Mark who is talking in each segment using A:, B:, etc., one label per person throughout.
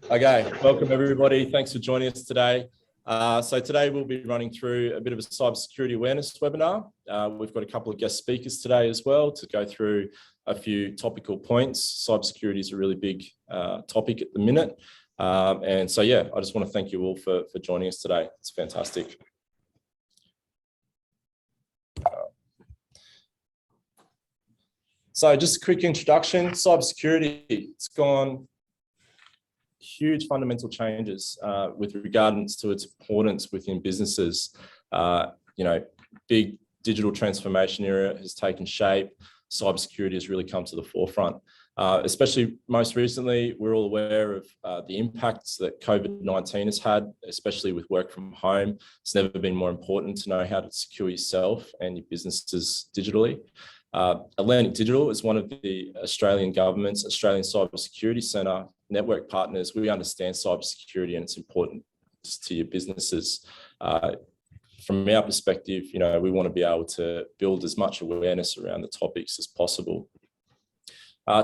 A: Okay, welcome everybody. Thanks for joining us today. So today we'll be running through a bit of a cybersecurity awareness webinar. We've got a couple of guest speakers today as well to go through a few topical points. Cybersecurity is a really big topic at the minute. And so, yeah, I just want to thank you all for joining us today. It's fantastic. So just a quick introduction, cybersecurity, it's gone huge fundamental changes with regards to its importance within businesses. Big digital transformation era has taken shape. Cybersecurity has really come to the forefront. Especially most recently, we're all aware of the impacts that COVID-19 has had, especially with work from home. It's never been more important to know how to secure yourself and your businesses digitally. Atlantic Digital is one of the Australian government's Australian Cybersecurity Centre network partners. We understand cybersecurity and its importance to your businesses. From our perspective, we want to be able to build as much awareness around the topics as possible.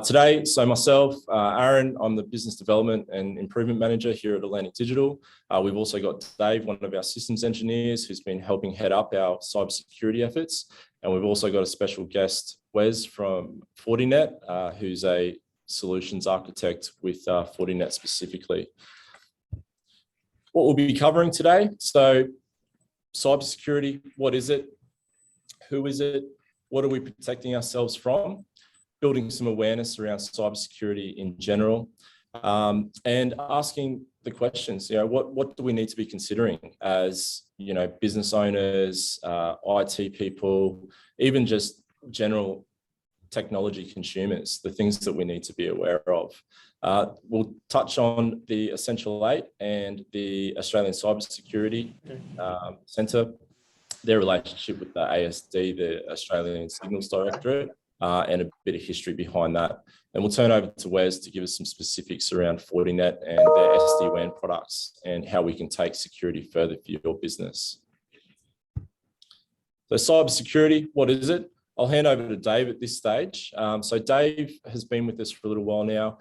A: Today, so myself, Aaron, I'm the Business Development and Improvement Manager here at Atlantic Digital. We've also got Dave, one of our systems engineers, who's been helping head up our cybersecurity efforts. And we've also got a special guest, Wes from FORITNET, who's a solutions architect with FORITNET specifically. What we'll be covering today, so cybersecurity, what is it? Who is it? What are we protecting ourselves from? Building some awareness around cybersecurity in general, and asking the questions, what do we need to be considering as, business owners, IT people, even just general technology consumers, the things that we need to be aware of. We'll touch on the Essential 8 and the Australian Cybersecurity Centre, their relationship with the ASD, the Australian Signals Directorate, and a bit of history behind that. And we'll turn over to Wes to give us some specifics around FORITNET and their SD-WAN products and how we can take security further for your business. So cybersecurity, what is it? I'll hand over to Dave at this stage. So Dave has been with us for a little while now.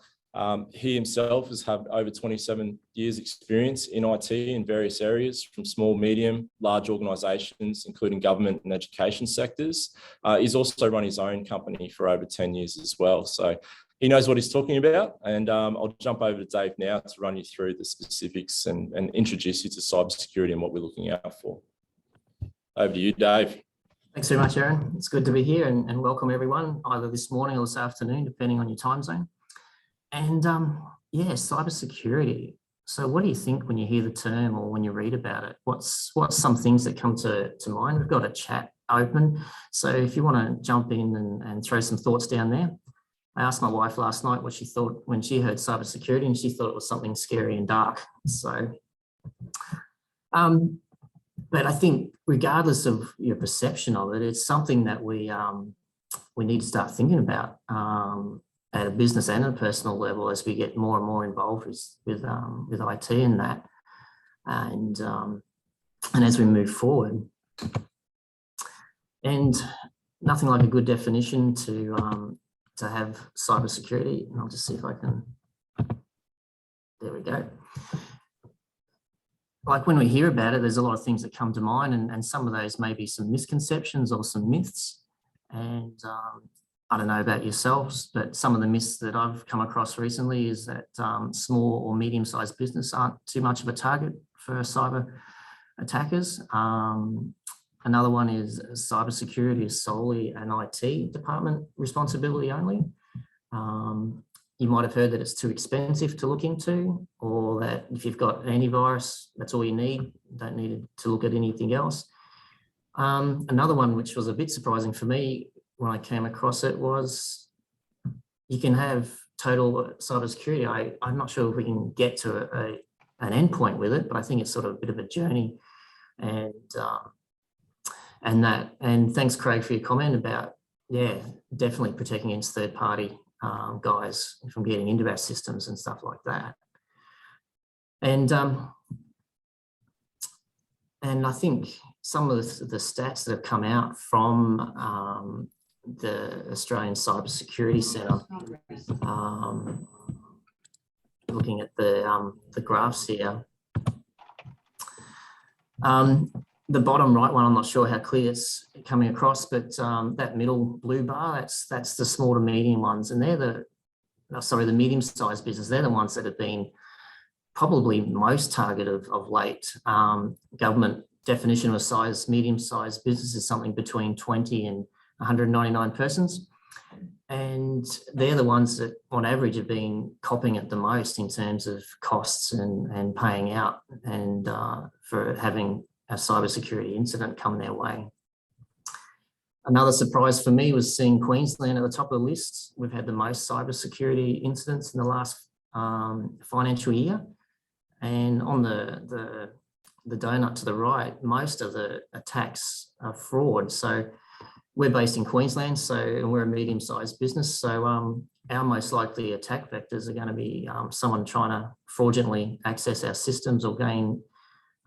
A: He himself has had over 27 years experience in IT in various areas, from small, medium, large organisations, including government and education sectors. He's also run his own company for over 10 years as well. So he knows what he's talking about. And I'll jump over to Dave now to run you through the specifics and introduce you to cybersecurity and what we're looking out for. Over to you, Dave.
B: Thanks very much, Aaron. It's good to be here and welcome everyone, either this morning or this afternoon, depending on your time zone. And cybersecurity. So what do you think when you hear the term or when you read about it? What's some things that come to mind? We've got a chat open. So if you want to jump in and throw some thoughts down there. I asked my wife last night what she thought when she heard cybersecurity, and she thought it was something scary and dark. So, but I think regardless of your perception of it, it's something that we need to start thinking about at a business and a personal level as we get more and more involved with IT and that, and as we move forward. And nothing like a good definition to have cybersecurity. And I'll just see if I can. There we go. Like when we hear about it, there's a lot of things that come to mind, and some of those may be some misconceptions or some myths. And I don't know about yourselves, but some of the myths that I've come across recently is that small or medium-sized business aren't too much of a target for cyber attackers. Another one is cybersecurity is solely an IT department responsibility only. You might have heard that it's too expensive to look into, or that if you've got antivirus, that's all you need. You don't need to look at anything else. Another one, which was a bit surprising for me when I came across it, was you can have total cybersecurity. I'm not sure if we can get to an endpoint with it, but I think it's sort of a bit of a journey. And thanks, Craig, for your comment about, definitely protecting against third-party guys from getting into our systems and stuff like that. And I think some of the stats that have come out from the Australian Cybersecurity Centre looking at the graphs here. The bottom right one, I'm not sure how clear it's coming across, but that middle blue bar, that's the small to medium ones, and they're the medium-sized business. They're the ones that have been probably most targeted of late. Government definition of size, medium-sized business is something between 20 and 199 persons. And they're the ones that on average have been copping it the most in terms of costs and paying out and for having a cybersecurity incident come their way. Another surprise for me was seeing Queensland at the top of the list. We've had the most cybersecurity incidents in the last financial year. And on the donut to the right, most of the attacks are fraud. So we're based in Queensland, and we're a medium-sized business. So our most likely attack vectors are going to be someone trying to fraudulently access our systems or gain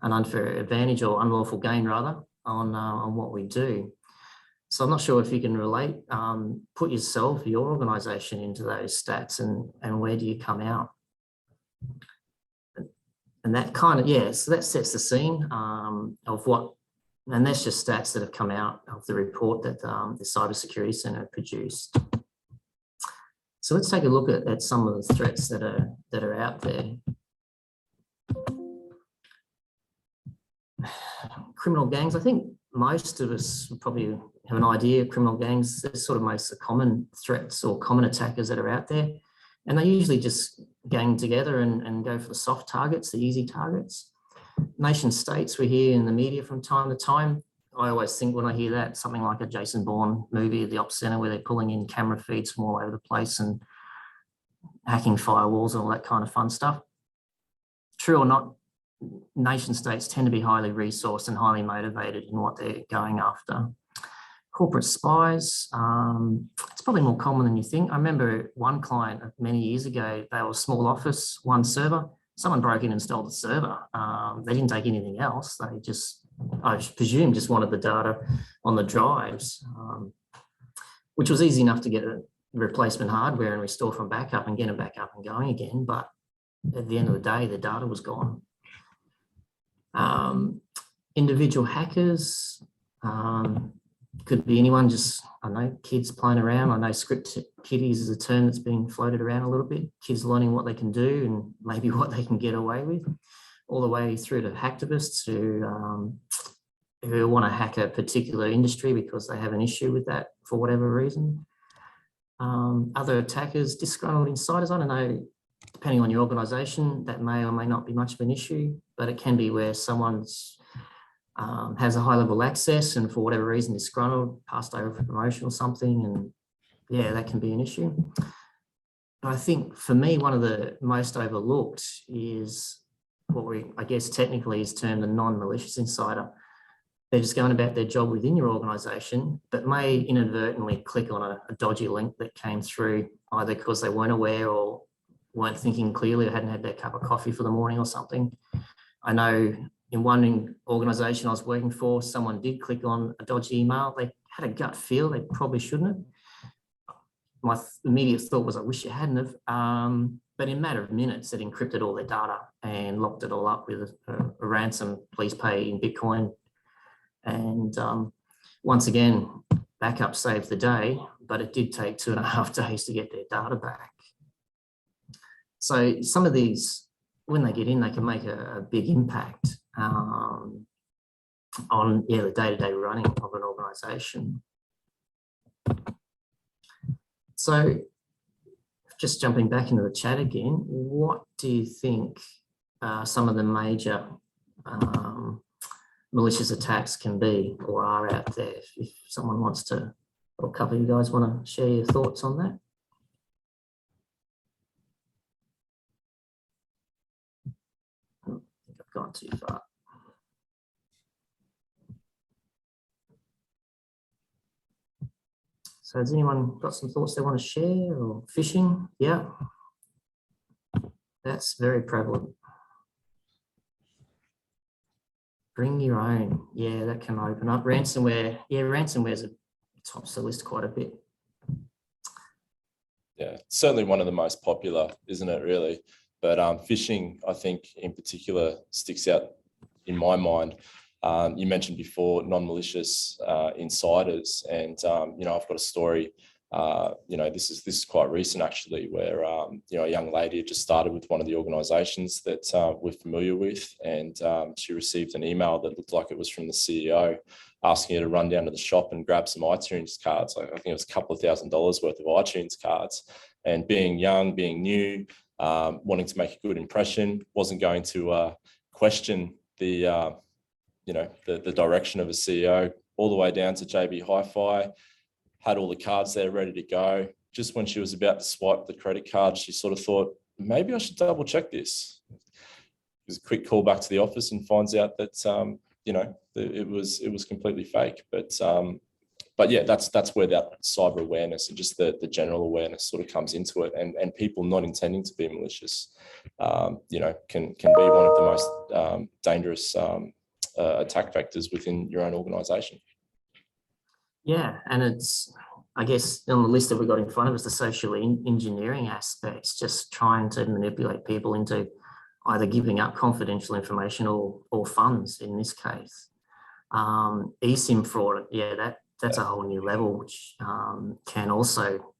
B: an unfair advantage or unlawful gain rather on what we do. So I'm not sure if you can relate, put yourself, your organisation into those stats and where do you come out? And that kind of, yeah, so that sets the scene of what, and that's just stats that have come out of the report that the Cybersecurity Centre produced. So let's take a look at some of the threats that are out there. Criminal gangs, I think most of us probably have an idea of criminal gangs. They're sort of most the common threats or common attackers that are out there. And they usually just gang together and go for the soft targets, the easy targets. Nation states, we hear in the media from time to time. I always think when I hear that, something like a Jason Bourne movie, The Ops Centre, where they're pulling in camera feeds from all over the place and hacking firewalls and all that kind of fun stuff. True or not, nation states tend to be highly resourced and highly motivated in what they're going after. Corporate spies, it's probably more common than you think. I remember one client many years ago, they were a small office, one server. Someone broke in and stole the server. They didn't take anything else. They just, I presume, just wanted the data on the drives, which was easy enough to get a replacement hardware and restore from backup and get them back up and going again. But at the end of the day, the data was gone. Individual hackers, could be anyone, just, I don't know, kids playing around. I know script kiddies is a term that's been floated around a little bit. Kids learning what they can do and maybe what they can get away with, all the way through to hacktivists who want to hack a particular industry because they have an issue with that for whatever reason. Other attackers, disgruntled insiders, I don't know, depending on your organisation, that may or may not be much of an issue, but it can be where someone's has a high level access and for whatever reason disgruntled, passed over for promotion or something, and yeah, that can be an issue. But I think for me, one of the most overlooked is what we, I guess technically is termed a non-malicious insider. They're just going about their job within your organisation, but may inadvertently click on a dodgy link that came through either because they weren't aware or weren't thinking clearly or hadn't had their cup of coffee for the morning or something. I know in one organisation I was working for, someone did click on a dodgy email. They had a gut feel they probably shouldn't have. My immediate thought was, I wish you hadn't have. But in a matter of minutes, it encrypted all their data and locked it all up with a ransom, please pay in Bitcoin. And once again, backup saved the day, but it did take 2.5 days to get their data back. So some of these, when they get in, they can make a big impact on the day-to-day running of an organisation. So just jumping back into the chat again, what do you think some of the major malicious attacks can be or are out there? If someone wants to, or a couple of you guys want to share your thoughts on that? I think I've gone too far. So has anyone got some thoughts they want to share? Or phishing? Yeah, that's very prevalent. Bring your own. Yeah, that can open up. Ransomware. Yeah, ransomware tops the list quite a bit.
A: Yeah, it's certainly one of the most popular, isn't it, really? But phishing, I think in particular, sticks out in my mind. You mentioned before non-malicious insiders, and I've got a story. This is quite recent actually, where a young lady had just started with one of the organisations that we're familiar with, and she received an email that looked like it was from the CEO, asking her to run down to the shop and grab some iTunes cards. I think it was a couple of $1,000s worth of iTunes cards. And being young, being new, wanting to make a good impression, wasn't going to question the direction of a CEO, all the way down to JB Hi-Fi, had all the cards there ready to go. Just when she was about to swipe the credit card, she sort of thought, maybe I should double check this. It was a quick call back to the office and finds out that, it was completely fake. But yeah, that's where that cyber awareness and just the general awareness sort of comes into it, and people not intending to be malicious, can be one of the most dangerous attack vectors within your own organisation.
B: Yeah, and it's, I guess, on the list that we've got in front of us, the social engineering aspects, just trying to manipulate people into either giving up confidential information or funds in this case. eSIM fraud, yeah, that's a whole new level, which can also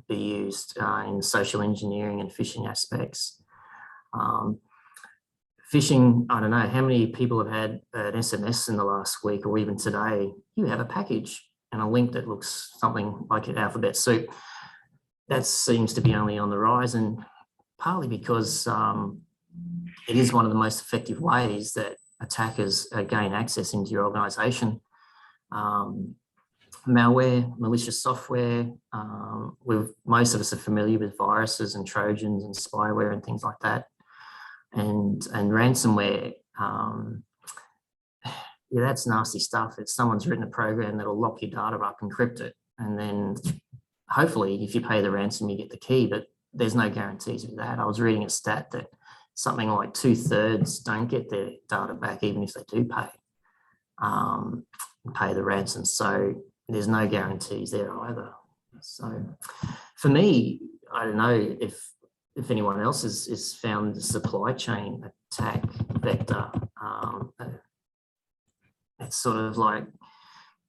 B: be used in social engineering and phishing aspects. Phishing, I don't know how many people have had an SMS in the last week or even today, you have a package and a link that looks something like an alphabet soup. That seems to be only on the rise, and partly because it is one of the most effective ways that attackers gain access into your organisation. Malware, malicious software, most of us are familiar with viruses and Trojans and spyware and things like that. And ransomware, yeah, that's nasty stuff. It's someone's written a program that'll lock your data up, encrypt it, and then hopefully if you pay the ransom, you get the key, but there's no guarantees with that. I was reading a stat that something like 2/3 don't get their data back, even if they do pay the ransom. So there's no guarantees there either. So for me, I don't know if anyone else has found the supply chain attack vector. It's sort of like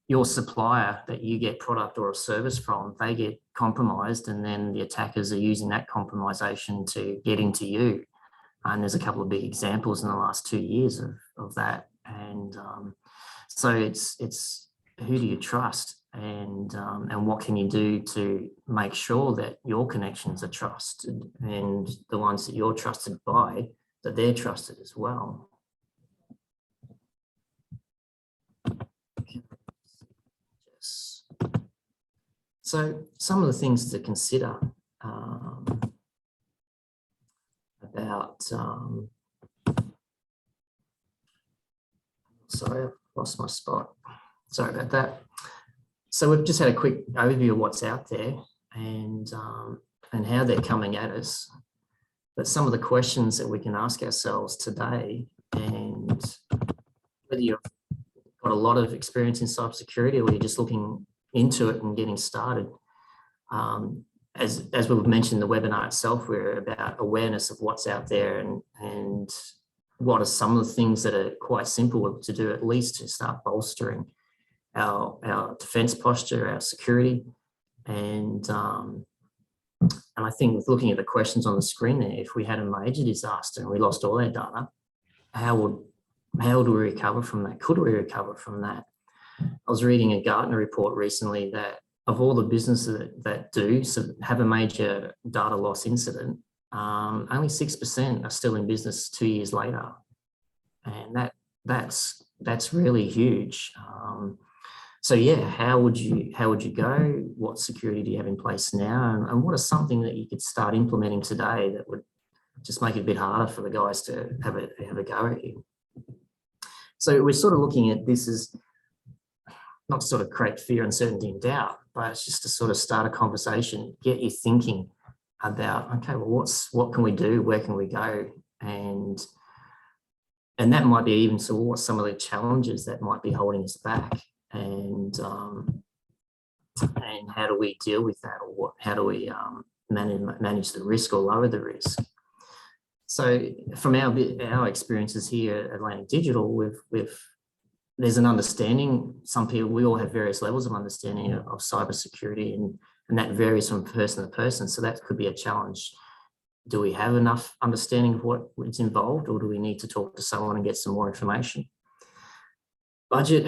B: your supplier that you get product or a service from, they get compromised, and then the attackers are using that compromisation to get into you. And there's a couple of big examples in the last 2 years of that. And so it's who do you trust, and what can you do to make sure that your connections are trusted, and the ones that you're trusted by, that they're trusted as well. So some of the things to consider about, sorry, I've lost my spot. Sorry about that. So we've just had a quick overview of what's out there and how they're coming at us. But some of the questions that we can ask ourselves today, and whether you've got a lot of experience in cybersecurity or you're just looking into it and getting started. As we've mentioned, the webinar itself, we're about awareness of what's out there and what are some of the things that are quite simple to do, at least to start bolstering our defense posture, our security. And I think with looking at the questions on the screen there, if we had a major disaster and we lost all our data, how would we recover from that? Could we recover from that? I was reading a Gartner report recently that of all the businesses that have a major data loss incident, only 6% are still in business 2 years later, and that's really huge. So yeah, how would you go? What security do you have in place now, and what is something that you could start implementing today that would just make it a bit harder for the guys to have a go at you? So we're sort of looking at this as not to sort of create fear, uncertainty, and doubt, but it's just to sort of start a conversation, get you thinking about, okay, well, what can we do? Where can we go? And that might be even, so what some of the challenges that might be holding us back, and how do we deal with that, or how do we manage the risk or lower the risk? So from our experiences here at Atlantic Digital, there's an understanding. Some people, we all have various levels of understanding of cybersecurity, and that varies from person to person. So that could be a challenge. Do we have enough understanding of what is involved, or do we need to talk to someone and get some more information? Budget,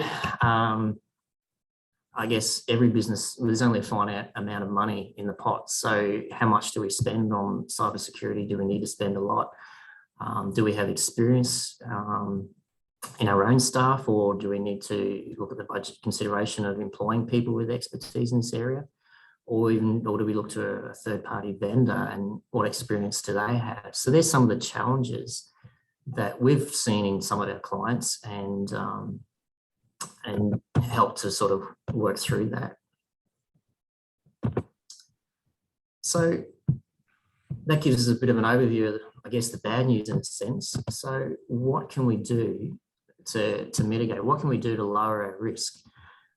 B: I guess every business, there's only a finite amount of money in the pot. So how much do we spend on cybersecurity? Do we need to spend a lot? Do we have experience in our own staff, or do we need to look at the budget consideration of employing people with expertise in this area? Or do we look to a third-party vendor, and what experience do they have? So there's some of the challenges that we've seen in some of our clients, and help to sort of work through that. So that gives us a bit of an overview of, I guess, the bad news in a sense. So what can we do to mitigate? What can we do to lower our risk,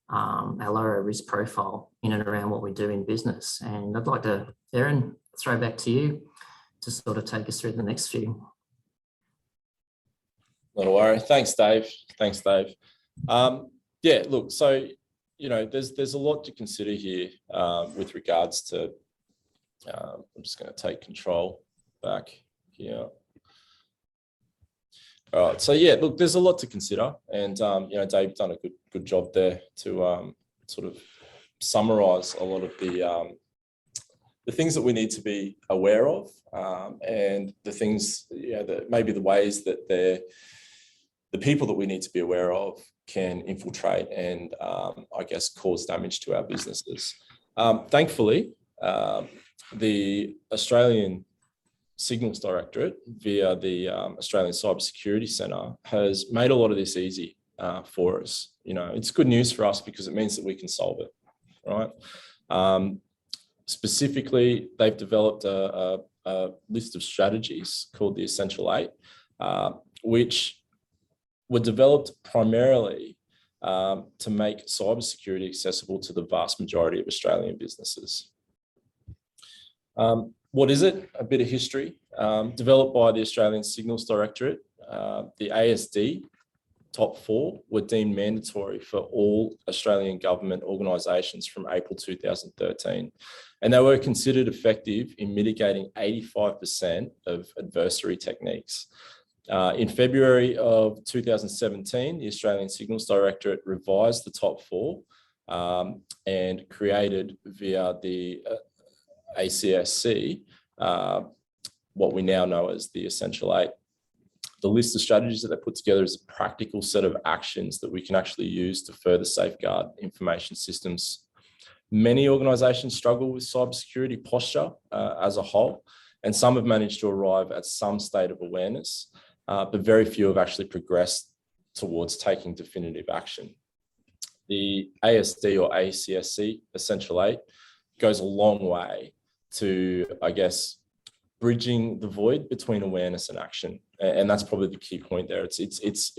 B: lower our risk profile in and around what we do in business? And I'd like to, Erin, throw back to you to sort of take us through the next few.
A: Not a worry. Thanks, Dave. Yeah, look, so, you know, there's a lot to consider here with regards to, I'm just going to take control back here. All right, so yeah, look, there's a lot to consider, and you know, Dave's done a good job there to sort of summarise a lot of the things that we need to be aware of, and the things, you know, that maybe the ways that the people that we need to be aware of can infiltrate and I guess cause damage to our businesses. Thankfully, the Australian Signals Directorate via the Australian Cybersecurity Centre has made a lot of this easy for us. You know, it's good news for us because it means that we can solve it, right? Specifically, they've developed a list of strategies called the Essential 8, which were developed primarily to make cybersecurity accessible to the vast majority of Australian businesses. What is it? A bit of history. Developed by the Australian Signals Directorate, the ASD top 4 were deemed mandatory for all Australian government organisations from April 2013. And they were considered effective in mitigating 85% of adversary techniques. In February of 2017, the Australian Signals Directorate revised the top 4 and created via the ACSC what we now know as the Essential 8. The list of strategies that they put together is a practical set of actions that we can actually use to further safeguard information systems. Many organisations struggle with cybersecurity posture as a whole, and some have managed to arrive at some state of awareness, but very few have actually progressed towards taking definitive action. The ASD or ACSC Essential 8 goes a long way to, I guess, bridging the void between awareness and action. And that's probably the key point there. It's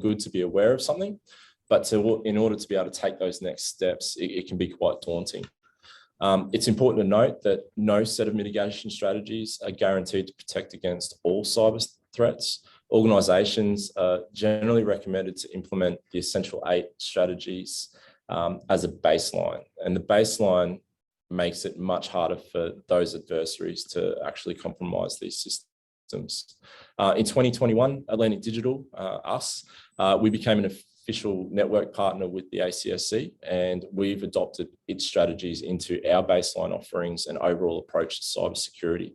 A: good to be aware of something, but in order to be able to take those next steps, it can be quite daunting. It's important to note that no set of mitigation strategies are guaranteed to protect against all cyber threats. Organisations are generally recommended to implement the Essential 8 strategies as a baseline, and the baseline makes it much harder for those adversaries to actually compromise these systems. In 2021, Atlantic Digital, we became an official network partner with the ACSC, and we've adopted its strategies into our baseline offerings and overall approach to cybersecurity.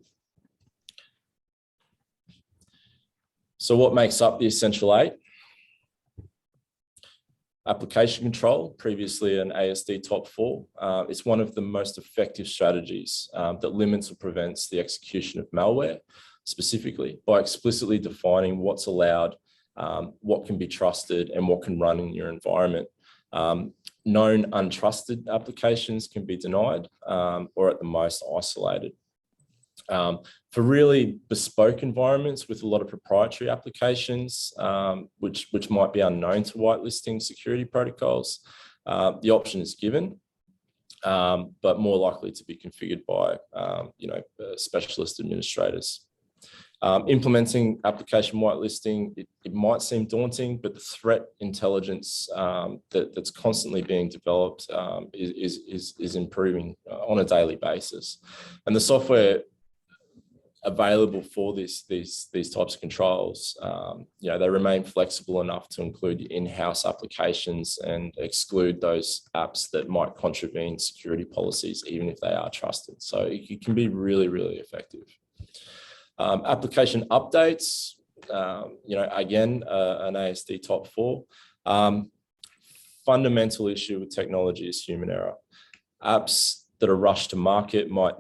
A: So what makes up the Essential 8? Application control, previously an ASD top 4. It's one of the most effective strategies that limits or prevents the execution of malware, specifically by explicitly defining what's allowed, what can be trusted, and what can run in your environment. Known untrusted applications can be denied or at the most isolated. For really bespoke environments with a lot of proprietary applications, which might be unknown to whitelisting security protocols, the option is given, but more likely to be configured by specialist administrators. Implementing application whitelisting, it might seem daunting, but the threat intelligence that's constantly being developed is improving on a daily basis. And the software available for these types of controls, they remain flexible enough to include in-house applications and exclude those apps that might contravene security policies, even if they are trusted. So it can be really, really effective. Application updates, again, an ASD top 4. Fundamental issue with technology is human error. Apps that are rushed to market might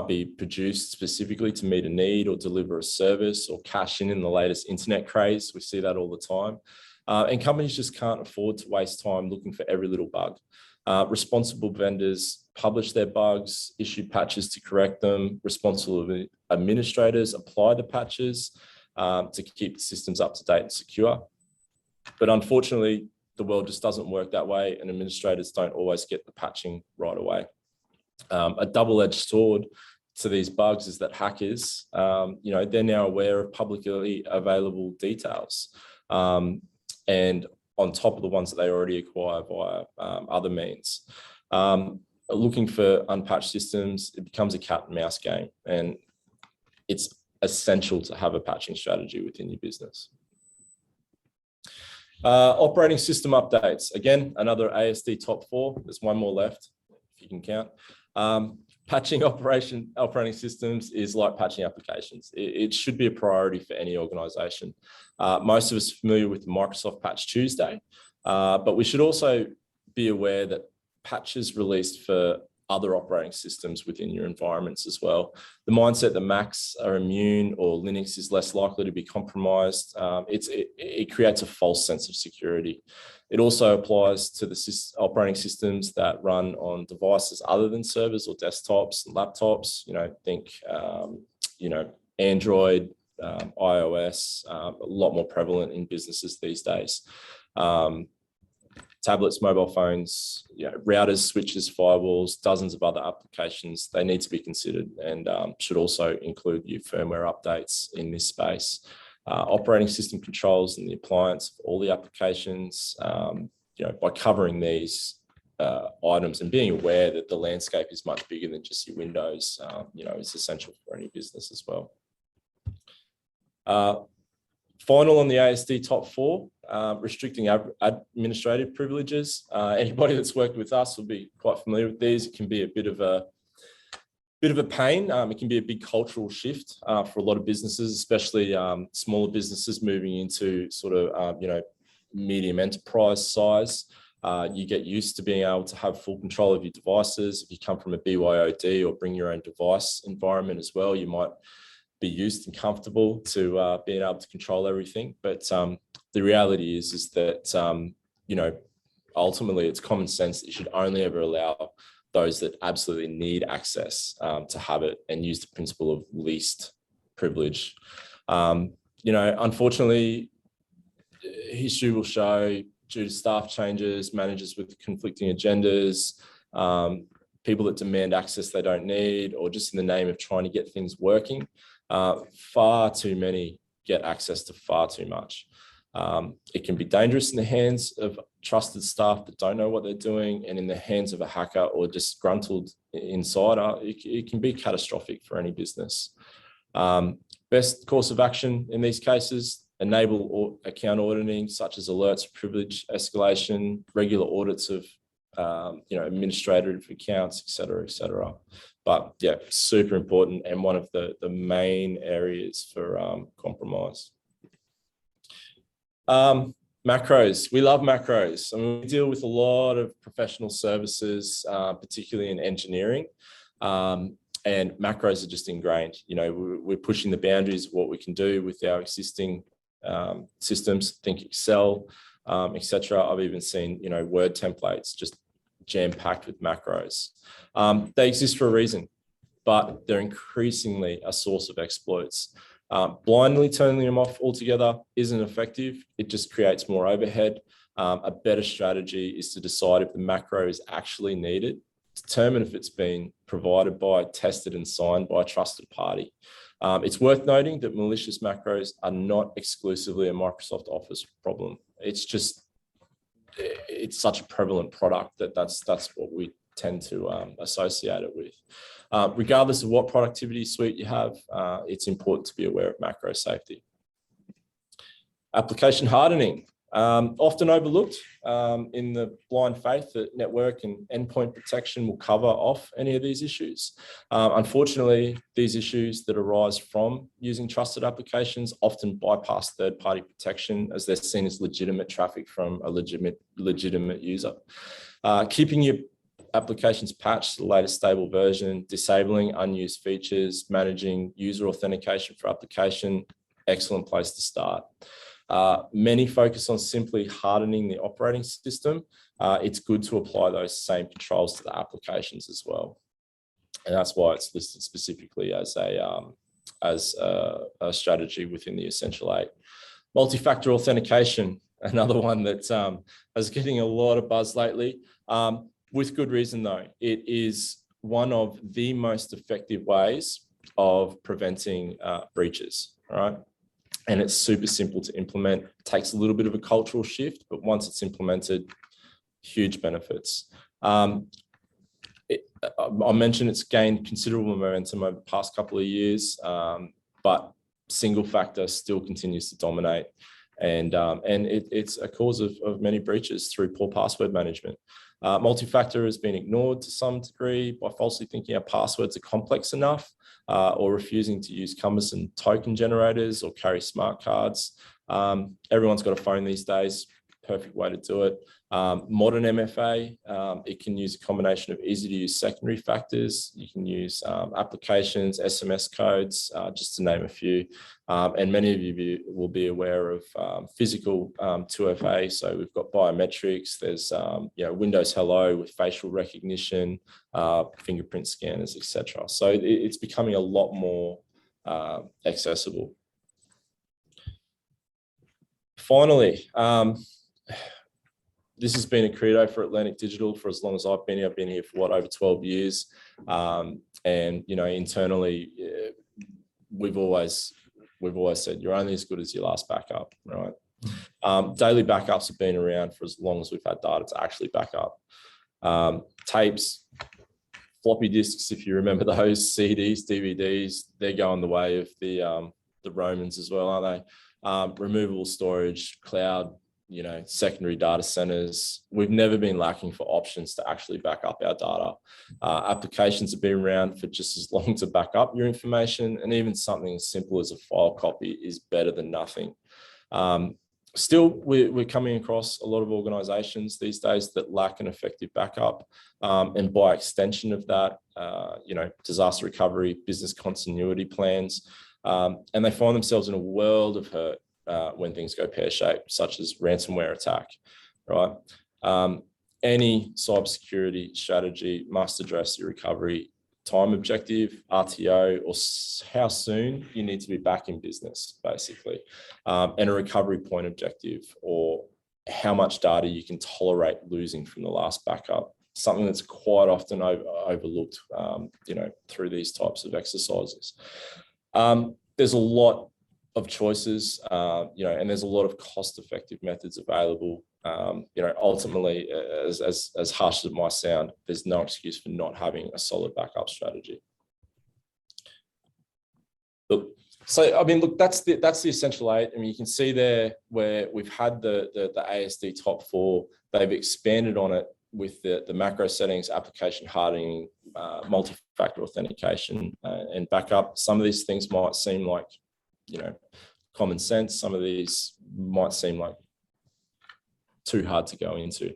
A: be produced specifically to meet a need or deliver a service or cash in the latest internet craze. We see that all the time. And companies just can't afford to waste time looking for every little bug. Responsible vendors publish their bugs, issue patches to correct them. Responsible administrators apply the patches to keep the systems up to date and secure. But unfortunately, the world just doesn't work that way, and administrators don't always get the patching right away. A double-edged sword to these bugs is that hackers, they're now aware of publicly available details, and on top of the ones that they already acquire via other means. Looking for unpatched systems, it becomes a cat and mouse game, and it's essential to have a patching strategy within your business. Operating system updates. Again, another ASD top 4. There's one more left, if you can count. Patching operating systems is like patching applications. It should be a priority for any organization. Most of us are familiar with the Microsoft Patch Tuesday, but we should also be aware that patches released for other operating systems within your environments as well. The mindset that Macs are immune or Linux is less likely to be compromised, it creates a false sense of security. It also applies to the operating systems that run on devices other than servers or desktops and laptops. Think Android, iOS, a lot more prevalent in businesses these days. Tablets, mobile phones, routers, switches, firewalls, dozens of other applications, they need to be considered, and should also include your firmware updates in this space. Operating system controls and the appliance of all the applications, by covering these items and being aware that the landscape is much bigger than just your Windows, is essential for any business as well. Final on the ASD top 4, restricting administrative privileges. Anybody that's worked with us will be quite familiar with these. It can be a bit of a pain. It can be a big cultural shift for a lot of businesses, especially smaller businesses moving into sort of, medium enterprise size. You get used to being able to have full control of your devices. If you come from a BYOD or bring your own device environment as well, you might be used and comfortable to being able to control everything. But the reality is that, ultimately it's common sense that you should only ever allow those that absolutely need access to have it, and use the principle of least privilege. Unfortunately, history will show, due to staff changes, managers with conflicting agendas, people that demand access they don't need, or just in the name of trying to get things working, far too many get access to far too much. It can be dangerous in the hands of trusted staff that don't know what they're doing, and in the hands of a hacker or disgruntled insider, it can be catastrophic for any business. Best course of action in these cases: enable account auditing, such as alerts, privilege escalation, regular audits of administrative accounts, et cetera. But yeah, super important, and one of the main areas for compromise. Macros. We love macros. I mean, we deal with a lot of professional services, particularly in engineering, and macros are just ingrained. We're pushing the boundaries of what we can do with our existing systems. Think Excel, etc. I've even seen Word templates just jam-packed with macros. They exist for a reason, but they're increasingly a source of exploits. Blindly turning them off altogether isn't effective. It just creates more overhead. A better strategy is to decide if the macro is actually needed, determine if it's been provided by, tested and signed by a trusted party. It's worth noting that malicious macros are not exclusively a Microsoft Office problem. It's such a prevalent product that that's what we tend to associate it with. Regardless of what productivity suite you have, it's important to be aware of macro safety. Application hardening, often overlooked in the blind faith that network and endpoint protection will cover off any of these issues. Unfortunately, these issues that arise from using trusted applications often bypass third-party protection as they're seen as legitimate traffic from a legitimate user. Keeping your applications patched to the latest stable version, disabling unused features, managing user authentication for application, excellent place to start. Many focus on simply hardening the operating system. It's good to apply those same controls to the applications as well. And that's why it's listed specifically as a strategy within the Essential 8. Multi-factor authentication, another one that is getting a lot of buzz lately. With good reason though. It is one of the most effective ways of preventing breaches, all right? And it's super simple to implement. It takes a little bit of a cultural shift, but once it's implemented, huge benefits. I mentioned it's gained considerable momentum over the past couple of years, but single factor still continues to dominate. And it's a cause of many breaches through poor password management. Multi-factor has been ignored to some degree by falsely thinking our passwords are complex enough, or refusing to use cumbersome token generators or carry smart cards. Everyone's got a phone these days, perfect way to do it. Modern MFA, it can use a combination of easy to use secondary factors. You can use applications, SMS codes, just to name a few. And many of you will be aware of physical 2FA. So we've got biometrics, there's Windows Hello with facial recognition, fingerprint scanners, etc. So it's becoming a lot more accessible. Finally, this has been a credo for Atlantic Digital for as long as I've been here. I've been here for over 12 years. And, internally, we've always said you're only as good as your last backup, right? Daily backups have been around for as long as we've had data to actually back up. Tapes, floppy disks, if you remember those, CDs, DVDs, they're going the way of the Romans as well, aren't they? Removable storage, cloud, secondary data centers. We've never been lacking for options to actually back up our data. Applications have been around for just as long to back up your information, and even something as simple as a file copy is better than nothing. Still, we're coming across a lot of organizations these days that lack an effective backup, and by extension of that, disaster recovery, business continuity plans, and they find themselves in a world of hurt when things go pear-shaped, such as ransomware attack, right? Any cybersecurity strategy must address your recovery time objective, RTO, or how soon you need to be back in business, basically, and a recovery point objective, or how much data you can tolerate losing from the last backup, something that's quite often overlooked, through these types of exercises. There's a lot of choices, and there's a lot of cost-effective methods available. Ultimately, as harsh as it might sound, there's no excuse for not having a solid backup strategy. Look, that's the Essential 8. I mean, you can see there where we've had the ASD top 4. They've expanded on it with the macro settings, application hardening, multi-factor authentication, and backup. Some of these things might seem like common sense. Some of these might seem like too hard to go into.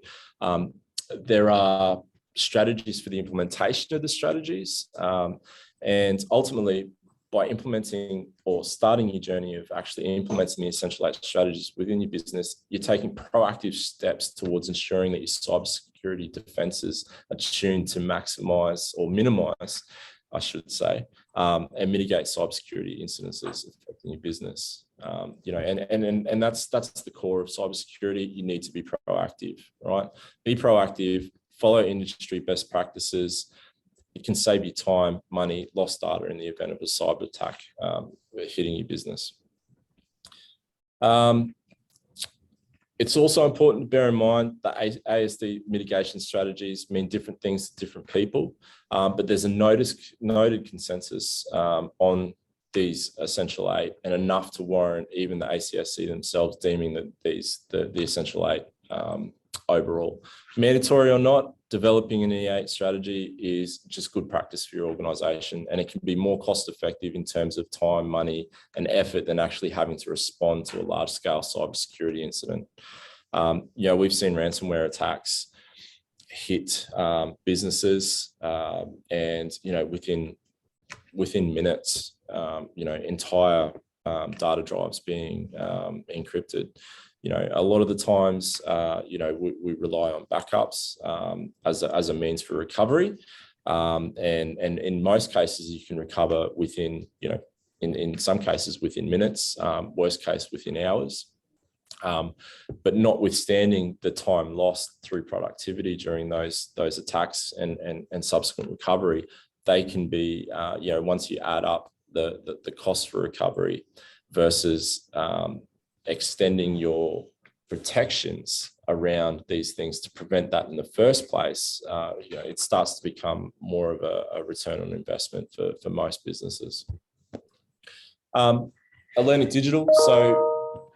A: There are strategies for the implementation of the strategies. And ultimately, by implementing or starting your journey of actually implementing the Essential 8 strategies within your business, you're taking proactive steps towards ensuring that your cybersecurity defenses are tuned to maximize or minimize, I should say, and mitigate cybersecurity incidences affecting your business. And that's the core of cybersecurity. You need to be proactive, right? Be proactive, follow industry best practices. it can save you time, money, lost data in the event of a cyber attack hitting your business. It's also important to bear in mind that ASD mitigation strategies mean different things to different people, but there's a noted consensus on these essential 8, and enough to warrant even the ACSC themselves deeming that the essential 8 overall. Mandatory or not, developing an E8 strategy is just good practice for your organisation, and it can be more cost effective in terms of time, money and effort than actually having to respond to a large scale cybersecurity incident. We've seen ransomware attacks hit businesses and within minutes, entire data drives being encrypted. A lot of the times, we rely on backups as a means for recovery. And in most cases, you can recover within, in some cases within minutes, worst case within hours. But notwithstanding the time lost through productivity during those attacks and subsequent recovery, they can be, once you add up the cost for recovery versus extending your protections around these things to prevent that in the first place, it starts to become more of a return on investment for most businesses. Atlantic Digital. So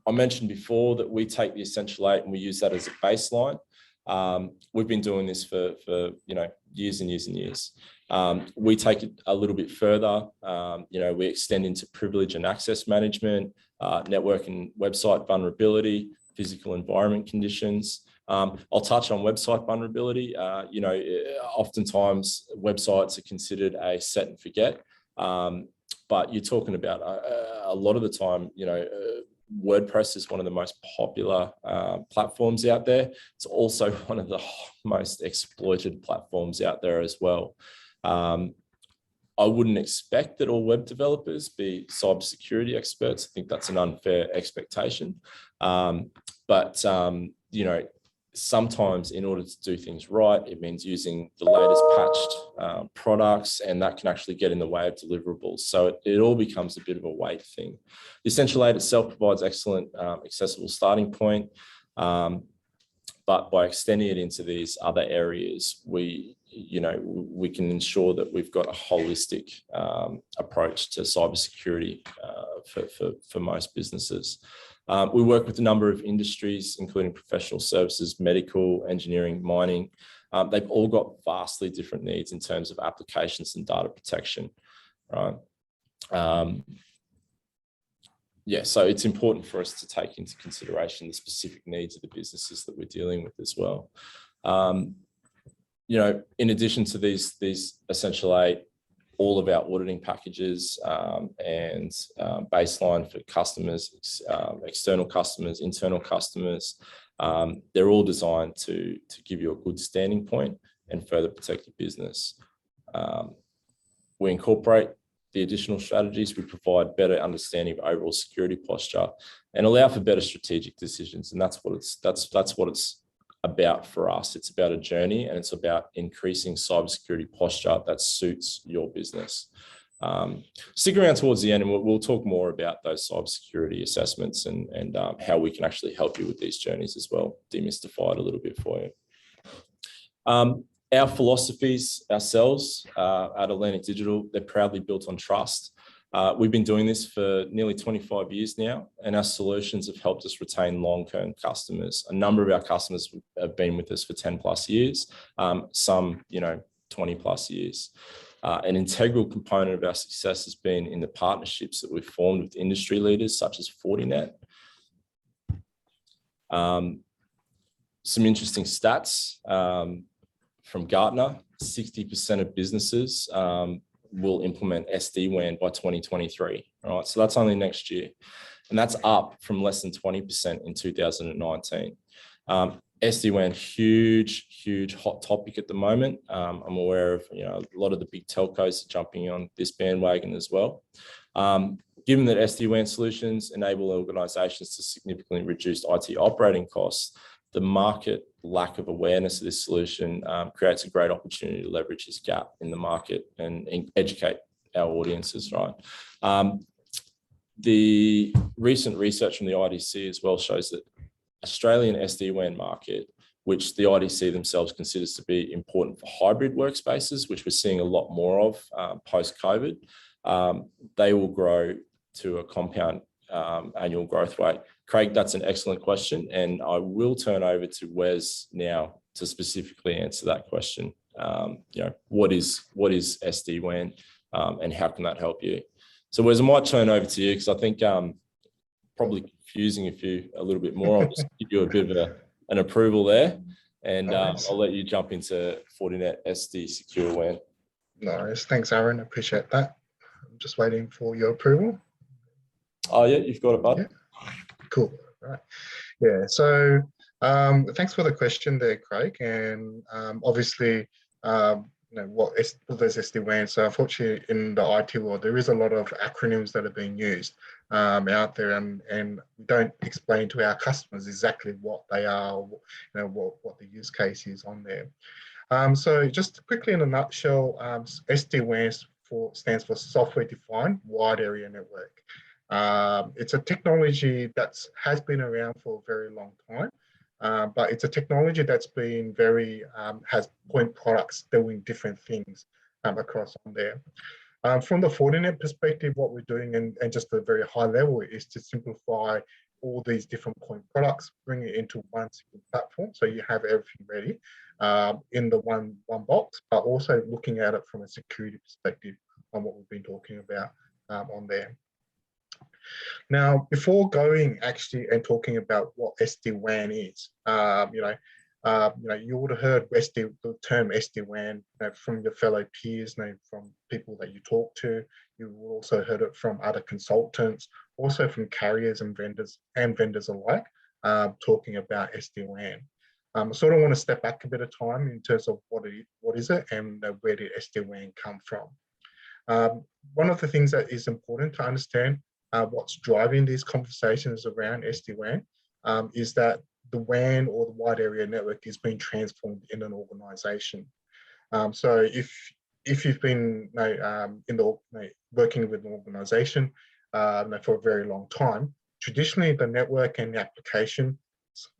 A: I mentioned before that we take the essential 8 and we use that as a baseline. We've been doing this for years and years and years. We take it a little bit further. We extend into privilege and access management, network and website vulnerability, physical environment conditions. I'll touch on website vulnerability. Oftentimes websites are considered a set and forget, but you're talking about a lot of the time, WordPress is one of the most popular platforms out there. It's also one of the most exploited platforms out there as well. I wouldn't expect that all web developers be cybersecurity experts. I think that's an unfair expectation. But sometimes in order to do things right, it means using the latest patched products, and that can actually get in the way of deliverables. So it all becomes a bit of a weight thing. The Essential 8 itself provides excellent accessible starting point, but by extending it into these other areas, we can ensure that we've got a holistic approach to cybersecurity for most businesses. We work with a number of industries, including professional services, medical, engineering, mining. They've all got vastly different needs in terms of applications and data protection, right? So it's important for us to take into consideration the specific needs of the businesses that we're dealing with as well. In addition to these Essential 8, all of our auditing packages and baseline for customers, external customers, internal customers, they're all designed to give you a good standing point and further protect your business. We incorporate the additional strategies. We provide better understanding of overall security posture and allow for better strategic decisions. And that's what it's about for us. It's about a journey, and it's about increasing cybersecurity posture that suits your business. Stick around towards the end, and we'll talk more about those cybersecurity assessments and how we can actually help you with these journeys as well, demystify it a little bit for you. Our philosophies ourselves at Atlantic Digital, they're proudly built on trust. We've been doing this for nearly 25 years now, and our solutions have helped us retain long-term customers. A number of our customers have been with us for 10 plus years, some, 20 plus years. An integral component of our success has been in the partnerships that we've formed with industry leaders such as FORITNET. Some interesting stats from Gartner: 60% of businesses will implement SD-WAN by 2023. All right, so that's only next year, and that's up from less than 20% in 2019. SD-WAN, huge hot topic at the moment. I'm aware of a lot of the big telcos are jumping on this bandwagon as well. Given that SD-WAN solutions enable organizations to significantly reduce IT operating costs, the market lack of awareness of this solution creates a great opportunity to leverage this gap in the market and educate our audiences, right? The recent research from the IDC as well shows that Australian SD-WAN market, which the IDC themselves considers to be important for hybrid workspaces, which we're seeing a lot more of post-COVID, they will grow to a compound annual growth rate. Craig, that's an excellent question, and I will turn over to Wes now to specifically answer that question. What is SD-WAN and how can that help you? So Wes, I might turn over to you because I think probably confusing you a little bit more. I'll just give you a bit of an approval there, and I'll let you jump into Fortinet SD Secure WAN.
C: Nice, thanks Aaron, I appreciate that. I'm just waiting for your approval.
A: Oh yeah, you've got it, bud.
C: Yeah. Cool, right. Yeah, so thanks for the question there, Craig, and obviously what does SD-WAN? So unfortunately in the IT world, there is a lot of acronyms that are being used out there, and we don't explain to our customers exactly what they are, what the use case is on there. So just quickly in a nutshell, SD-WAN stands for Software Defined Wide Area Network. It's a technology that has been around for a very long time. But it's a technology that's been has point products doing different things across on there. From the Fortinet perspective, what we're doing, and just a very high level, is to simplify all these different point products, bring it into one single platform, so you have everything ready in the one box, but also looking at it from a security perspective on what we've been talking about on there. Now, before going actually and talking about what SD-WAN is, you would have heard the term SD-WAN from your fellow peers, from people that you talk to. You will also heard it from other consultants, also from carriers and vendors alike, talking about SD-WAN. I sort of want to step back a bit of time in terms of what is it and where did SD-WAN come from. One of the things that is important to understand what's driving these conversations around SD-WAN is that the WAN, or the wide area network, is being transformed in an organization. So if you've been working with an organization for a very long time, traditionally the network and the application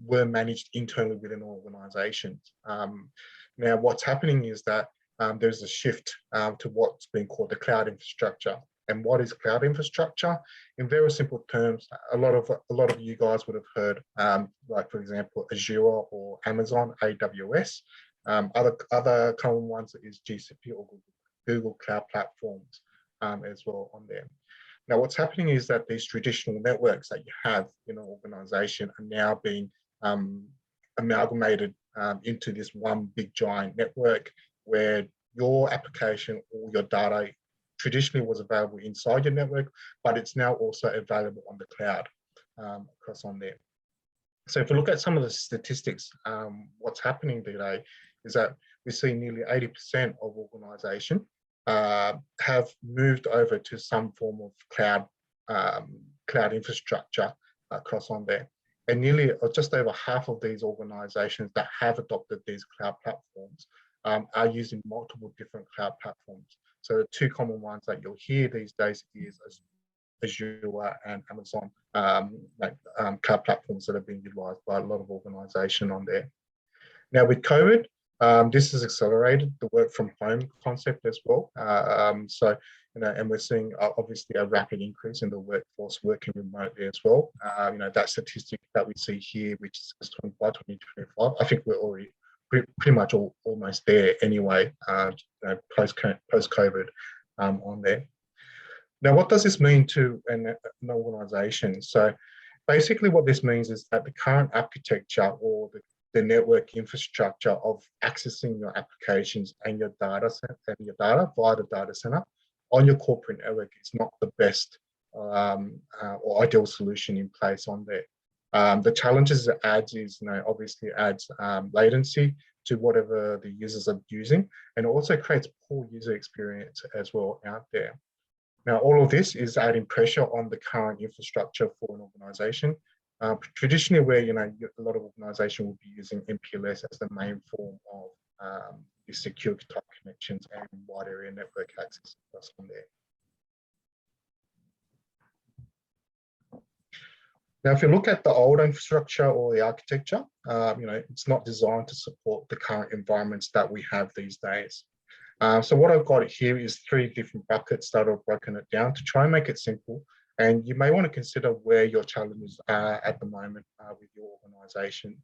C: were managed internally within organizations. Now what's happening is that there's a shift to what's being called the cloud infrastructure. And what is cloud infrastructure? In very simple terms, a lot of you guys would have heard, like for example, Azure or Amazon, AWS. Other common ones is GCP or Google Cloud Platforms as well on there. Now, what's happening is that these traditional networks that you have in an organization are now being amalgamated into this one big giant network where your application or your data traditionally was available inside your network, but it's now also available on the cloud across on there. So if we look at some of the statistics, what's happening today is that we see nearly 80% of organizations have moved over to some form of cloud infrastructure across on there. And nearly just over half of these organizations that have adopted these cloud platforms are using multiple different cloud platforms. So the two common ones that you'll hear these days is Azure and Amazon cloud platforms that are being utilized by a lot of organizations on there. Now with COVID, this has accelerated the work from home concept as well. And we're seeing obviously a rapid increase in the workforce working remotely as well. That statistic that we see here, which is by 2025, I think we're already pretty much almost there anyway, post-COVID on there. Now, what does this mean to an organization? So basically what this means is that the current architecture or the network infrastructure of accessing your applications and your data via the data center on your corporate network is not the best or ideal solution in place on there. The challenges it adds is, obviously adds latency to whatever the users are using, and also creates poor user experience as well out there. Now, all of this is adding pressure on the current infrastructure for an organization, Traditionally, where a lot of organisations will be using MPLS as the main form of the secure type connections and wide area network access across on there. Now, if you look at the old infrastructure or the architecture, it's not designed to support the current environments that we have these days. So what I've got here is 3 different buckets that I've broken it down to try and make it simple. And you may want to consider where your challenges are at the moment with your organisation.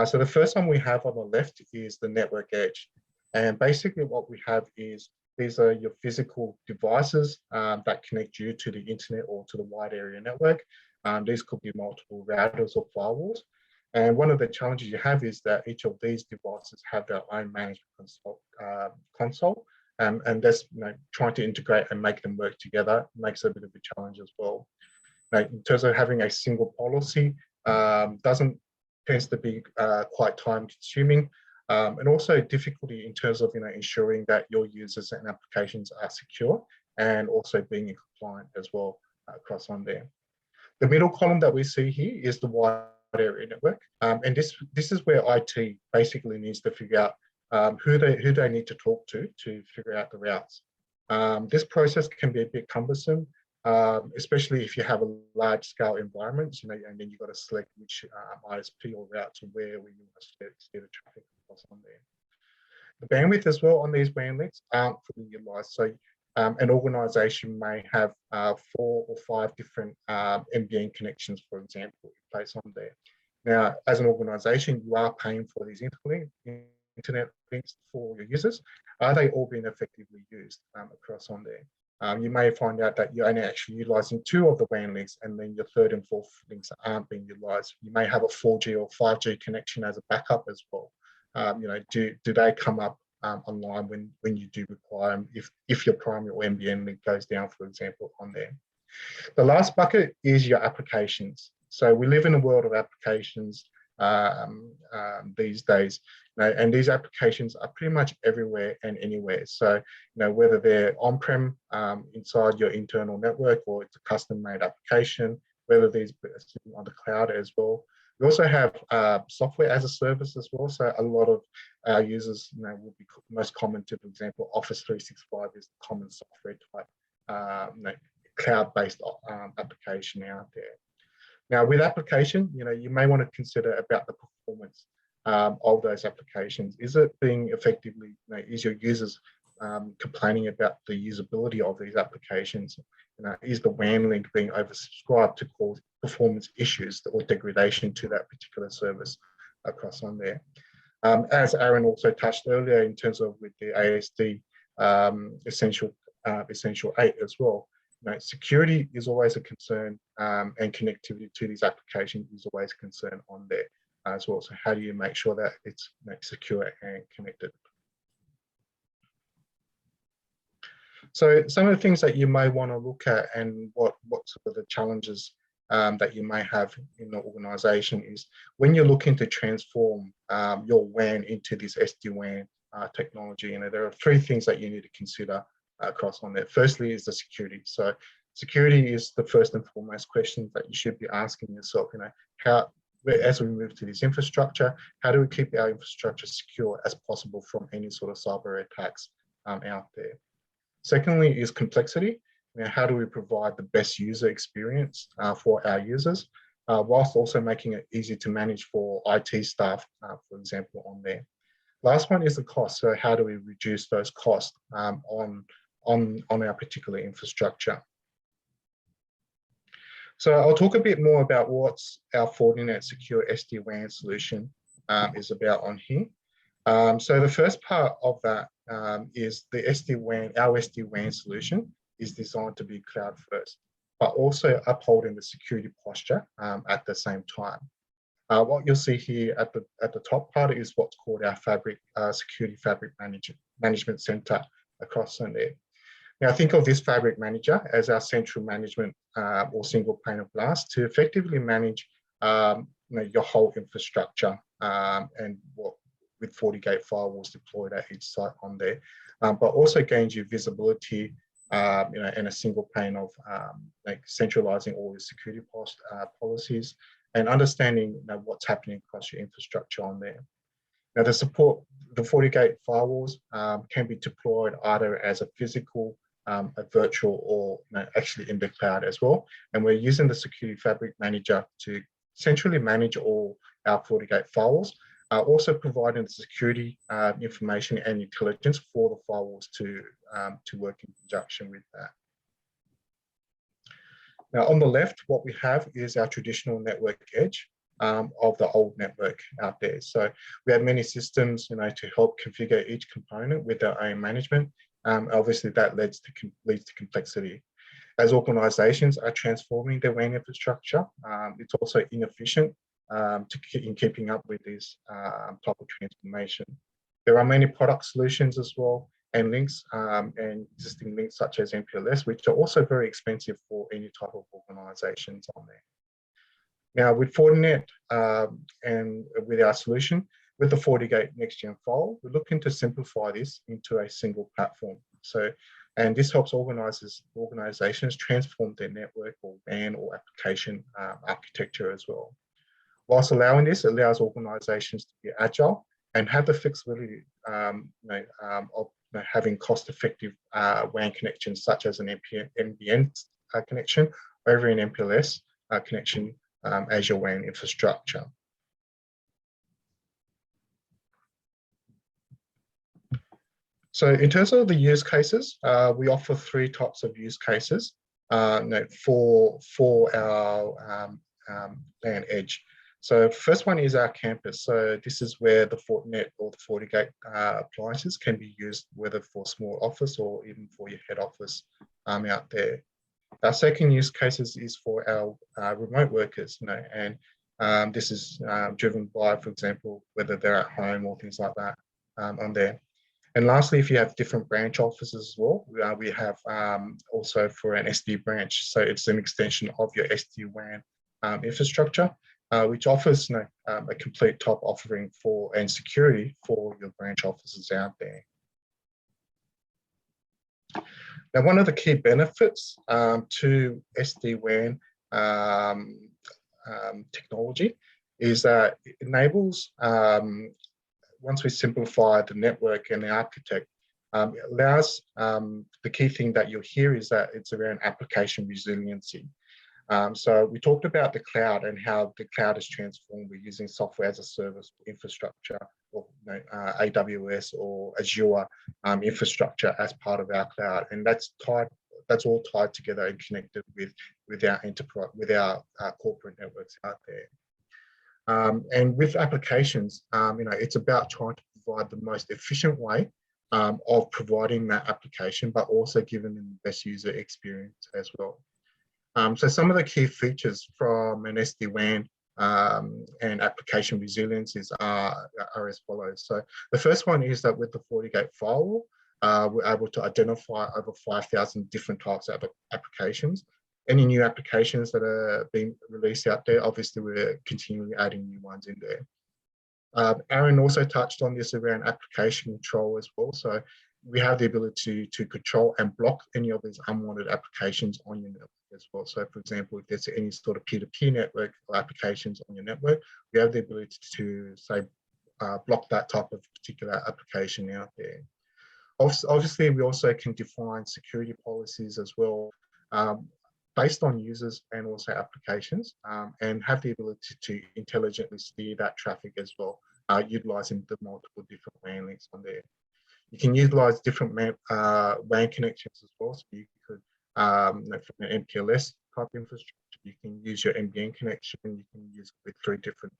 C: So the first one we have on the left is the network edge. And basically what we have is these are your physical devices that connect you to the internet or to the wide area network. These could be multiple routers or firewalls. And one of the challenges you have is that each of these devices have their own management console. And that's trying to integrate and make them work together makes it a bit of a challenge as well. Now, in terms of having a single policy, tends to be quite time consuming, and also difficulty in terms of ensuring that your users and applications are secure and also being compliant as well across on there. The middle column that we see here is the wide area network, and this is where IT basically needs to figure out who they need to talk to figure out the routes. This process can be a bit cumbersome, especially if you have a large scale environment, and then you've got to select which ISP or route to where you want to steer the traffic across on there. The bandwidth as well on these WAN links aren't fully utilized. So an organization may have 4 or 5 different NBN connections, for example, in place on there. Now, as an organization, you are paying for these internet links for your users. Are they all being effectively used across on there? You may find out that you're only actually utilizing 2 of the WAN links, and then your 3rd and 4th links aren't being utilized. You may have a 4G or 5G connection as a backup as well. Do they come up online when you do require them, if your primary or NBN link goes down, for example, on there. The last bucket is your applications. So we live in a world of applications these days, and these applications are pretty much everywhere and anywhere. So, whether they're on-prem inside your internal network, or it's a custom-made application, whether these are sitting on the cloud as well. We also have software as a service as well. So a lot of our users, will be most common to, for example, Office 365 is the common software type, cloud-based application out there. Now, with application, you may want to consider about the performance of those applications. Is it being effectively, is your users complaining about the usability of these applications? Is the WAN link being oversubscribed to cause performance issues or degradation to that particular service across on there? As Aaron also touched earlier in terms of with the ASD Essential 8 as well, security is always a concern, and connectivity to these applications is always a concern on there as well. So how do you make sure that it's secure and connected? So some of the things that you may want to look at, and what sort of the challenges that you may have in the organization, is when you're looking to transform your WAN into this SD-WAN technology. There are 3 things that you need to consider across on there. Firstly is the security. So security is the first and foremost question that you should be asking yourself. As we move to this infrastructure, how do we keep our infrastructure secure as possible from any sort of cyber attacks out there? Secondly is complexity. How do we provide the best user experience for our users, whilst also making it easy to manage for IT staff, for example, on there. Last one is the cost. So how do we reduce those costs on our particular infrastructure? So I'll talk a bit more about what's our Fortinet Secure SD-WAN solution is about on here. So the first part of that is the SD-WAN. Our SD-WAN solution is designed to be cloud first, but also upholding the security posture at the same time. What you'll see here at the top part is what's called our Security Fabric Management Center across on there. Now, think of this Fabric Manager as our central management or single pane of glass to effectively manage your whole infrastructure and with 40 gate firewalls deployed at each site on there, but also gains you visibility, and a single pane of centralizing all the security policies, and understanding what's happening across your infrastructure on there. Now, the FortiGate firewalls can be deployed either as a physical, a virtual, or actually in the cloud as well. And we're using the Security Fabric Manager to centrally manage all our FortiGate firewalls, also providing the security information and intelligence for the firewalls to work in conjunction with that. Now, on the left, what we have is our traditional network edge of the old network out there. So we have many systems, to help configure each component with their own management. Obviously, that leads to complexity. As organizations are transforming their WAN infrastructure, it's also inefficient in keeping up with this type of transformation. There are many product solutions as well, and links and existing links such as MPLS, which are also very expensive for any type of organizations on there. Now, with Fortinet and with our solution, with the FortiGate Next-Gen File, we're looking to simplify this into a single platform. And this helps organizations transform their network or WAN or application architecture as well. Whilst allowing this, it allows organizations to be agile and have the flexibility of having cost-effective WAN connections, such as an NBN connection over an MPLS connection as your WAN infrastructure. So in terms of the use cases, we offer 3 types of use cases for our LAN edge. So first one is our campus. So this is where the Fortinet or the FortiGate appliances can be used, whether for small office or even for your head office out there. Our second use cases is for our remote workers, and this is driven by, for example, whether they're at home or things like that on there. And lastly, if you have different branch offices as well, we have also for an SD branch. So it's an extension of your SD-WAN infrastructure, which offers a complete top offering and security for your branch offices out there. Now, one of the key benefits to SD-WAN technology is that it enables, once we simplify the network and the architect, it allows, the key thing that you'll hear is that it's around application resiliency. So we talked about the cloud and how the cloud is transformed. We're using software as a service infrastructure, or AWS or Azure infrastructure as part of our cloud, and that's all tied together and connected with our enterprise, with our corporate networks out there. And with applications, it's about trying to provide the most efficient way of providing that application, but also giving them the best user experience as well. So some of the key features from an SD-WAN and application resilience are as follows. So the first one is that with the FortiGate firewall, we're able to identify over 5,000 different types of applications. Any new applications that are being released out there, obviously we're continually adding new ones in there. Aaron also touched on this around application control as well. So we have the ability to control and block any of these unwanted applications on your network as well. So for example, if there's any sort of peer-to-peer network or applications on your network, we have the ability to say, block that type of particular application out there. Obviously, we also can define security policies as well, based on users and also applications, and have the ability to intelligently steer that traffic as well, utilizing the multiple different WAN links on there. You can utilize different WAN connections as well. So you could, from an MPLS type infrastructure, you can use your NBN connection, you can use it with 3 different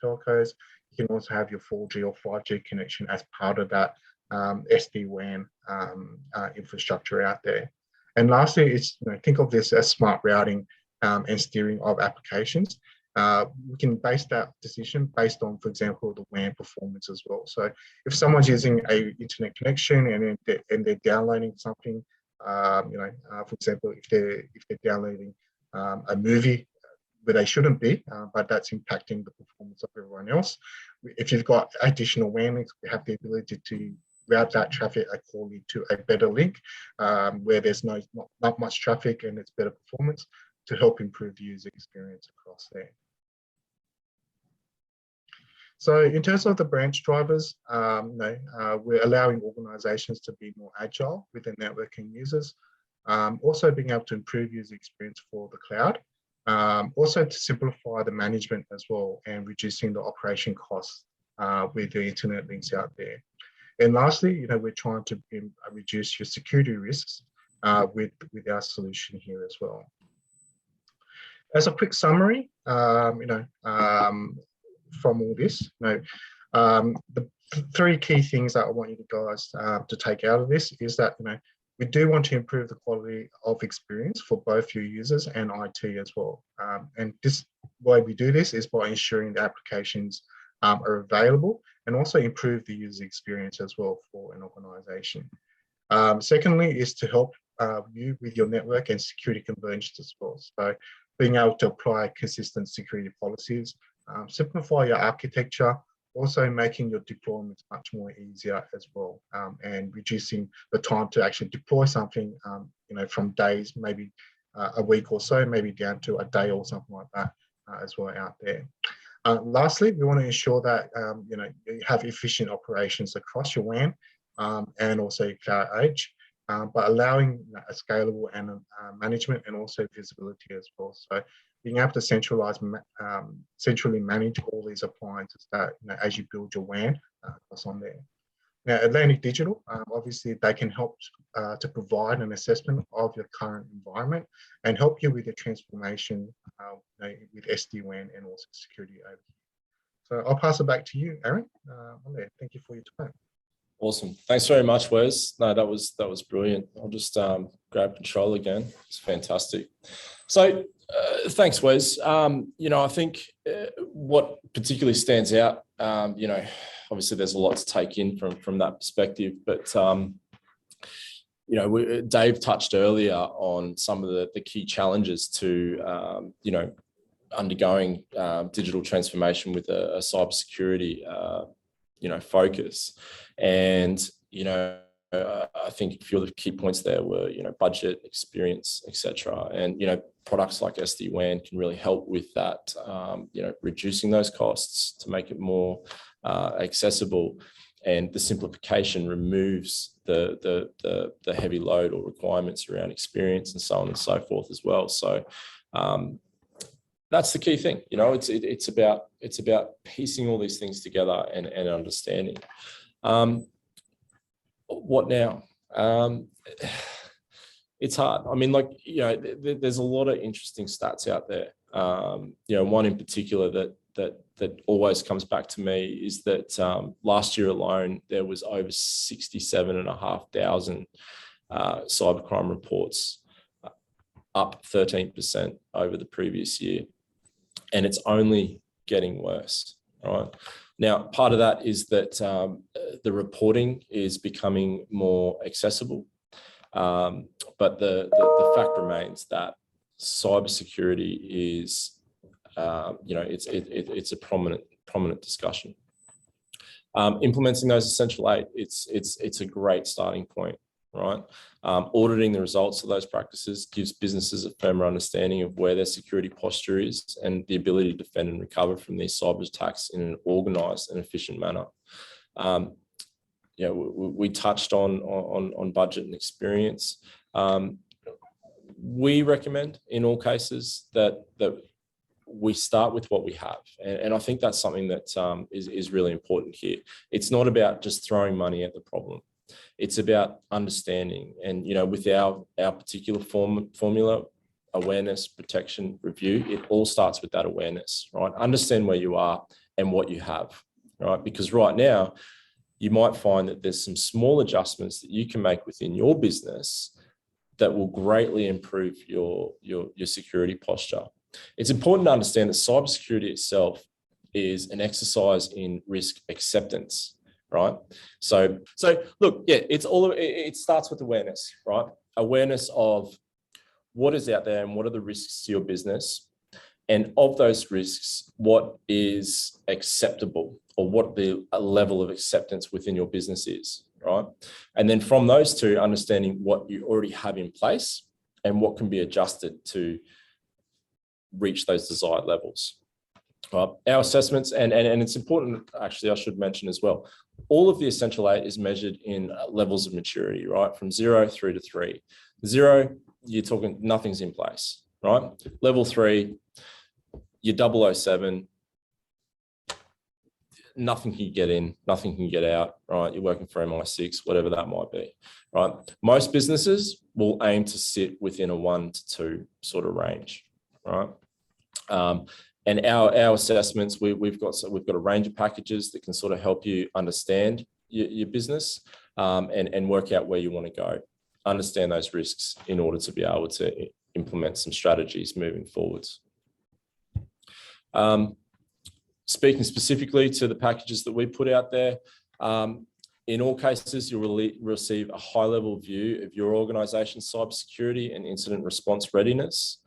C: telcos. You can also have your 4G or 5G connection as part of that SD-WAN infrastructure out there. And lastly, it's think of this as smart routing and steering of applications. We can base that decision based on, for example, the WAN performance as well. So if someone's using a internet connection and they're downloading something, for example, if they're downloading a movie where they shouldn't be, but that's impacting the performance of everyone else. If you've got additional WAN links, we have the ability to route that traffic accordingly to a better link where there's not much traffic and it's better performance to help improve the user experience across there. So in terms of the branch drivers, we're allowing organizations to be more agile with their networking users, also being able to improve user experience for the cloud, also to simplify the management as well and reducing the operation costs with the internet links out there. And lastly, we're trying to reduce your security risks with our solution here as well. As a quick summary, from all this, the three key things that I want you guys to take out of this is that we do want to improve the quality of experience for both your users and IT as well. And this way we do this is by ensuring the applications are available and also improve the user experience as well for an organization. Secondly is to help you with your network and security convergence as well. So being able to apply consistent security policies, simplify your architecture, also making your deployments much more easier as well, and reducing the time to actually deploy something, from days, maybe a week or so, maybe down to a day or something like that as well out there. Lastly, we want to ensure that you have efficient operations across your WAN and also your cloud edge, but allowing a scalable and management and also visibility as well. So being able to centrally manage all these appliances that, as you build your WAN across on there. Now, Atlantic Digital, obviously they can help to provide an assessment of your current environment and help you with your transformation with SD-WAN and also security over here. So I'll pass it back to you, Aaron. Thank you for your time.
A: Awesome. Thanks very much, Wes. No, that was brilliant. I'll just grab control again. It's fantastic. So thanks, Wes. I think what particularly stands out, obviously there's a lot to take in from that perspective, but Dave touched earlier on some of the key challenges to undergoing digital transformation with a cybersecurity focus. And I think a few of the key points there were budget, experience, etc. And products like SD-WAN can really help with that, reducing those costs to make it more accessible, and the simplification removes the heavy load or requirements around experience and so on and so forth as well. So that's the key thing. It's about piecing all these things together and understanding. What now? It's hard. I mean, there's a lot of interesting stats out there. One in particular that always comes back to me is that last year alone, there was over 67,500 cybercrime reports, up 13% over the previous year. And it's only getting worse, right? Now, part of that is that the reporting is becoming more accessible. But the fact remains that cybersecurity is, it's a prominent discussion. Implementing those essential 8, it's a great starting point, right? Auditing the results of those practices gives businesses a firmer understanding of where their security posture is and the ability to defend and recover from these cyber attacks in an organized and efficient manner. We touched on budget and experience. We recommend in all cases that we start with what we have. And I think that's something that is really important here. It's not about just throwing money at the problem. It's about understanding. And, with our particular formula, awareness, protection, review, it all starts with that awareness, right? Understand where you are and what you have, right? Because right now, you might find that there's some small adjustments that you can make within your business that will greatly improve your security posture. It's important to understand that cybersecurity itself is an exercise in risk acceptance, right? So look, yeah, it starts with awareness, right? Awareness of what is out there and what are the risks to your business, and of those risks, what is acceptable or what the level of acceptance within your business is, right? And then from those two, understanding what you already have in place and what can be adjusted to reach those desired levels. Our assessments, and it's important, actually, I should mention as well, all of the Essential 8 is measured in levels of maturity, right? From 0 through to 3. 0, you're talking nothing's in place, right? Level 3, you're 007, nothing can get in, nothing can get out, right? You're working for MI6, whatever that might be, right? Most businesses will aim to sit within a 1 to 2 sort of range, right? And our assessments, we've got a range of packages that can sort of help you understand your business and work out where you want to go, understand those risks in order to be able to implement some strategies moving forwards. Speaking specifically to the packages that we put out there, in all cases, you'll receive a high-level view of your organization's cybersecurity and incident response readiness.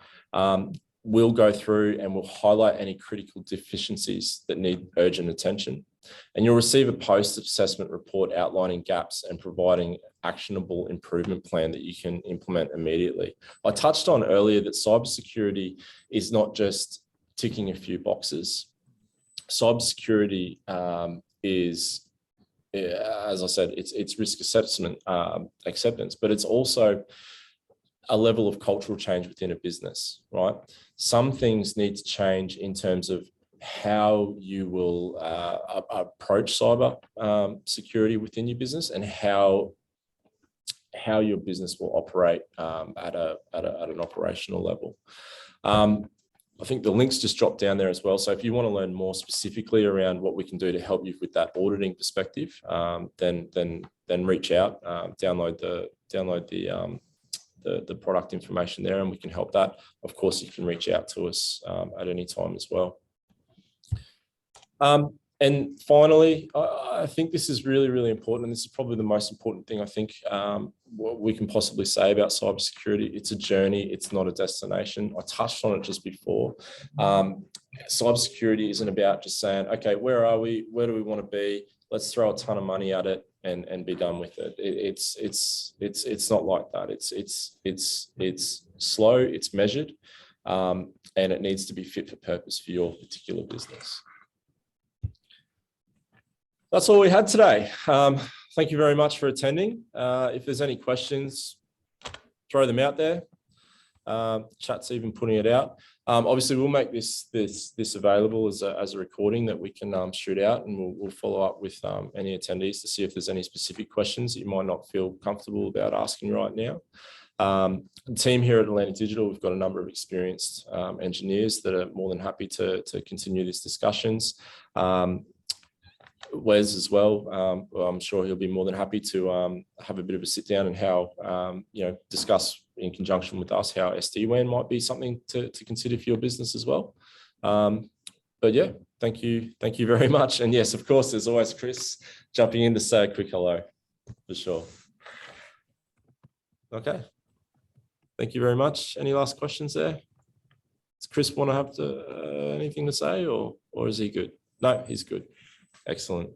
A: We'll go through and we'll highlight any critical deficiencies that need urgent attention. And you'll receive a post-assessment report outlining gaps and providing actionable improvement plan that you can implement immediately. I touched on earlier that cybersecurity is not just ticking a few boxes. Cybersecurity is, as I said, it's risk assessment acceptance, but it's also a level of cultural change within a business, right? Some things need to change in terms of how you will approach cyber security within your business and how your business will operate at an operational level. I think the links just dropped down there as well. So if you want to learn more specifically around what we can do to help you with that auditing perspective, then reach out, download the product information there, and we can help that. Of course, you can reach out to us at any time as well. And finally, I think this is really, really important, and this is probably the most important thing I think what we can possibly say about cybersecurity. It's a journey, it's not a destination. I touched on it just before. Cybersecurity isn't about just saying, okay, where are we? Where do we want to be? Let's throw a ton of money at it and be done with it. It's not like that. It's slow, it's measured, and it needs to be fit for purpose for your particular business. That's all we had today. Thank you very much for attending. If there's any questions, throw them out there. Chat's even putting it out. Obviously, we'll make this available as a recording that we can shoot out, and we'll follow up with any attendees to see if there's any specific questions that you might not feel comfortable about asking right now. The team here at Atlantic Digital, we've got a number of experienced engineers that are more than happy to continue these discussions. Wes as well, I'm sure he'll be more than happy to have a bit of a sit down and how, discuss in conjunction with us how SD-WAN might be something to consider for your business as well. But yeah, thank you very much. And yes, of course, there's always Chris jumping in to say a quick hello, for sure. Okay, thank you very much. Any last questions there? Does Chris want to have anything to say, or is he good? No, he's good. Excellent.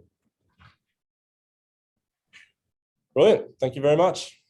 A: Brilliant. Thank you very much.